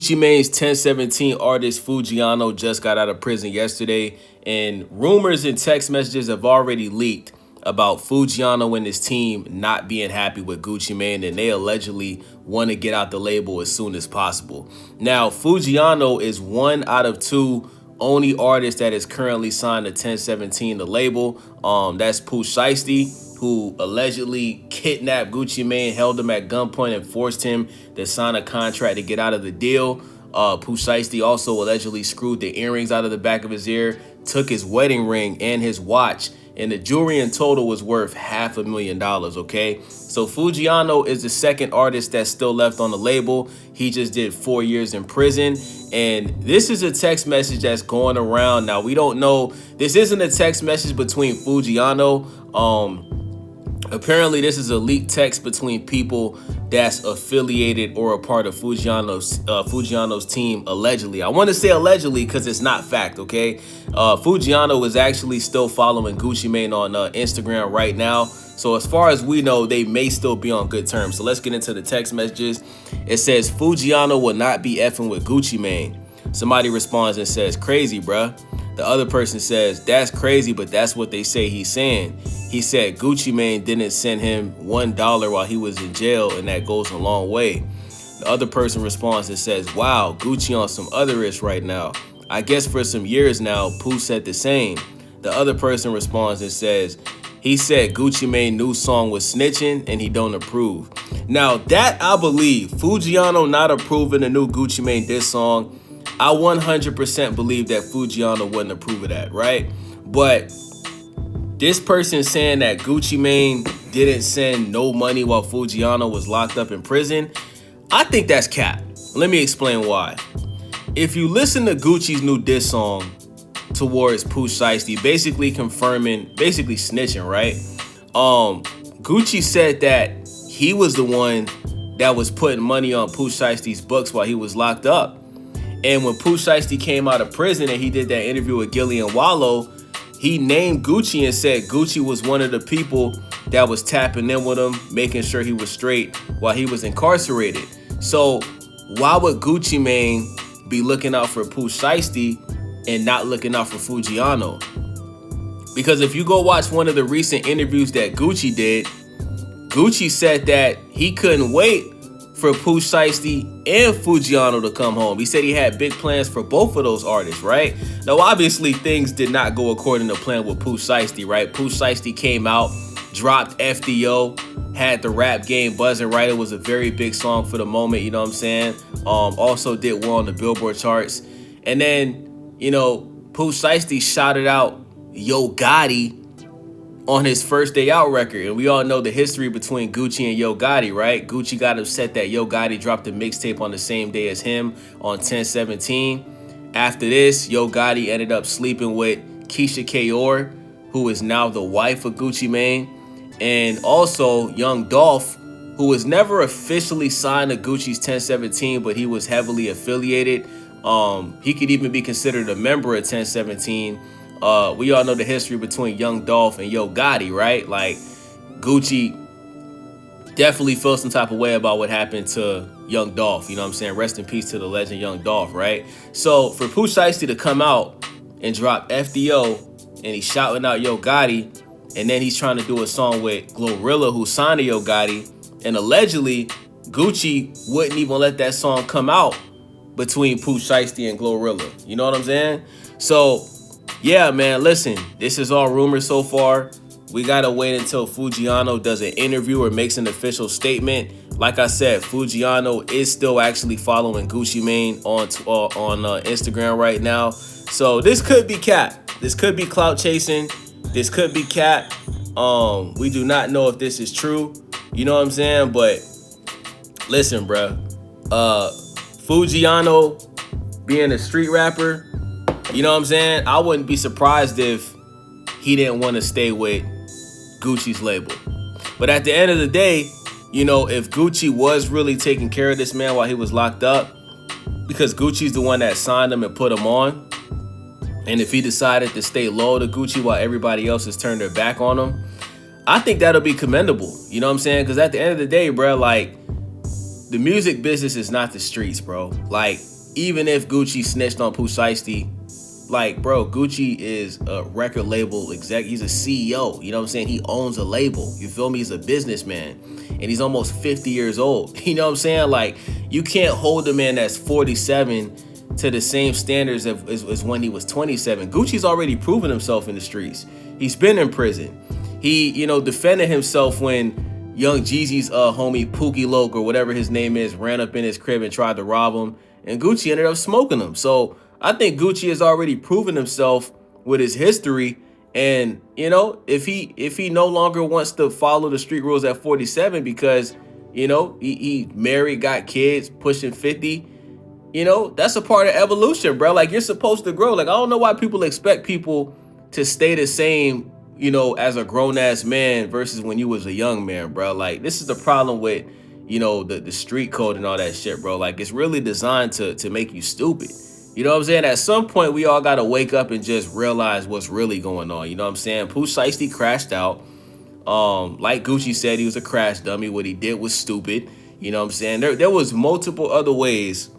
Gucci Mane's 1017 artist Foogiano just got out of prison yesterday, and rumors and text messages have already leaked about Foogiano and his team not being happy with Gucci Mane, and they allegedly want to get out the label as soon as possible. Now, Foogiano is one out of two only artist that is currently signed to 1017, the label. That's Pooh Shiesty, who allegedly kidnapped Gucci Mane, held him at gunpoint, and forced him to sign a contract to get out of the deal. Pooh Shiesty also allegedly screwed the earrings out of the back of his ear, took his wedding ring and his watch, and the jewelry in total was worth $500,000, okay? So Foogiano is the second artist that's still left on the label. He just did 4 years in prison, and this is a text message that's going around. Now, we don't know, this isn't a text message between Foogiano. Apparently, this is a leaked text between people that's affiliated or a part of Foogiano's team, allegedly. I want to say allegedly because it's not fact, okay? Foogiano is actually still following Gucci Mane on Instagram right now. So as far as we know, they may still be on good terms. So let's get into the text messages. It says, Foogiano will not be effing with Gucci Mane. Somebody responds and says, crazy, bruh. The other person says, that's crazy, but that's what they say he's saying. He said Gucci Mane didn't send him $1 while he was in jail, and that goes a long way. The other person responds and says, wow, Gucci on some other ish right now. I guess for some years now, Pooh said the same. The other person responds and says, he said Gucci Mane's new song was snitching and he don't approve. Now that I believe, Foogiano not approving the new Gucci Mane diss song, I 100% believe that Foogiano wouldn't approve of that, right? But this person saying that Gucci Mane didn't send no money while Foogiano was locked up in prison, I think that's cap. Let me explain why. If you listen to Gucci's new diss song towards Pooh Shiesty, basically snitching, right? Gucci said that he was the one that was putting money on Pooh Shiesty's books while he was locked up. And when Pooh Shiesty came out of prison and he did that interview with Gillian Wallow, he named Gucci and said Gucci was one of the people that was tapping in with him, making sure he was straight while he was incarcerated. So why would Gucci Mane be looking out for Pooh Shiesty and not looking out for Foogiano? Because if you go watch one of the recent interviews that Gucci did, Gucci said that he couldn't wait for Pooh Shiesty and Foogiano to come home. He said he had big plans for both of those artists, right? Now, obviously, things did not go according to plan with Pooh Shiesty, right? Pooh Shiesty came out, dropped FDO, had the rap game buzzing, right? It was a very big song for the moment, you know what I'm saying? Also did well on the Billboard charts. And then, you know, Pooh Shiesty shouted out Yo Gotti on his first day out record. And we all know the history between Gucci and Yo Gotti, right? Gucci got upset that Yo Gotti dropped a mixtape on the same day as him on 1017. After this, Yo Gotti ended up sleeping with Keisha Kaur, who is now the wife of Gucci Mane. And also Young Dolph, who was never officially signed to Gucci's 1017, but he was heavily affiliated. He could even be considered a member of 1017. We all know the history between Young Dolph and Yo Gotti, right? Like, Gucci definitely felt some type of way about what happened to Young Dolph, you know what I'm saying? Rest in peace to the legend Young Dolph, right? So for Pooh Shiesty to come out and drop FDO and he's shouting out Yo Gotti, and then he's trying to do a song with Glorilla, who signed to Yo Gotti, and allegedly Gucci wouldn't even let that song come out between Pooh Shiesty and Glorilla, you know what I'm saying? So yeah, man, listen, this is all rumors so far. We gotta wait until Foogiano does an interview or makes an official statement. Like I said, Foogiano is still actually following Gucci Mane on Instagram right now. So this could be cap. This could be clout chasing. This could be cap. We do not know if this is true. You know what I'm saying? But listen, bruh. Foogiano being a street rapper, you know what I'm saying? I wouldn't be surprised if he didn't want to stay with Gucci's label. But at the end of the day, you know, if Gucci was really taking care of this man while he was locked up, because Gucci's the one that signed him and put him on, and if he decided to stay loyal to Gucci while everybody else has turned their back on him, I think that'll be commendable. You know what I'm saying? Because at the end of the day, bro, like, the music business is not the streets, bro. Like, even if Gucci snitched on Pooh Shiesty, like, bro, Gucci is a record label exec. He's a CEO. You know what I'm saying? He owns a label. You feel me? He's a businessman. And he's almost 50 years old. You know what I'm saying? Like, you can't hold a man that's 47 to the same standards as when he was 27. Gucci's already proven himself in the streets. He's been in prison. He, you know, defended himself when Young Jeezy's homie Pookie Loke, or whatever his name is, ran up in his crib and tried to rob him. And Gucci ended up smoking him. So I think Gucci has already proven himself with his history. And, you know, if he no longer wants to follow the street rules at 47 because, you know, he married, got kids, pushing 50, you know, that's a part of evolution, bro. Like, you're supposed to grow. Like, I don't know why people expect people to stay the same, you know, as a grown-ass man versus when you was a young man, bro. Like, this is the problem with, you know, the street code and all that shit, bro. Like, it's really designed to make you stupid. You know what I'm saying? At some point, we all got to wake up and just realize what's really going on. You know what I'm saying? Pooh Shiesty crashed out. Like Gucci said, he was a crash dummy. What he did was stupid. You know what I'm saying? There was multiple other ways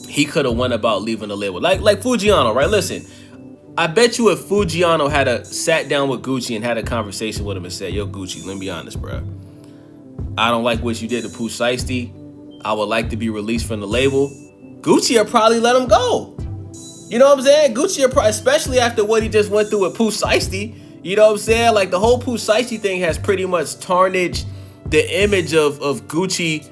he could have went about leaving the label. Like Foogiano, right? Listen, I bet you if Foogiano had sat down with Gucci and had a conversation with him and said, yo, Gucci, let me be honest, bro. I don't like what you did to Pooh Shiesty. I would like to be released from the label. Gucci will probably let him go. You know what I'm saying? Gucci will probably, especially after what he just went through with Pooh Shiesty. You know what I'm saying? Like, the whole Pooh Shiesty thing has pretty much tarnished the image of Gucci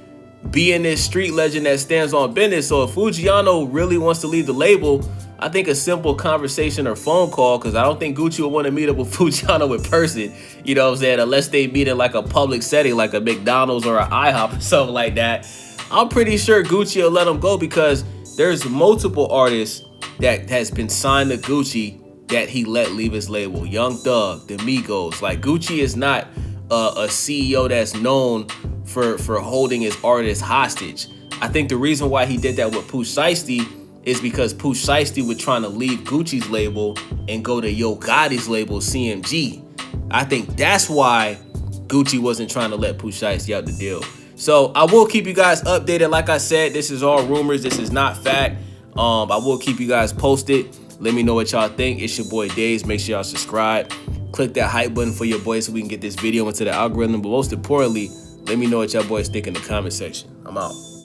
being this street legend that stands on business. So if Foogiano really wants to leave the label, I think a simple conversation or phone call, because I don't think Gucci would want to meet up with Foogiano in person, you know what I'm saying, unless they meet in like a public setting, like a McDonald's or an IHOP or something like that. I'm pretty sure Gucci will let him go because there's multiple artists that has been signed to Gucci that he let leave his label. Young Thug, the Migos. Like, Gucci is not a CEO that's known for holding his artists hostage. I think the reason why he did that with Pooh Shiesty is because Pooh Shiesty was trying to leave Gucci's label and go to Yo Gotti's label, CMG. I think that's why Gucci wasn't trying to let Pooh Shiesty out the deal. So I will keep you guys updated. Like I said, this is all rumors. This is not fact. I will keep you guys posted. Let me know what y'all think. It's your boy Days. Make sure y'all subscribe. Click that hype button for your boy so we can get this video into the algorithm. But most importantly, let me know what y'all boys think in the comment section. I'm out.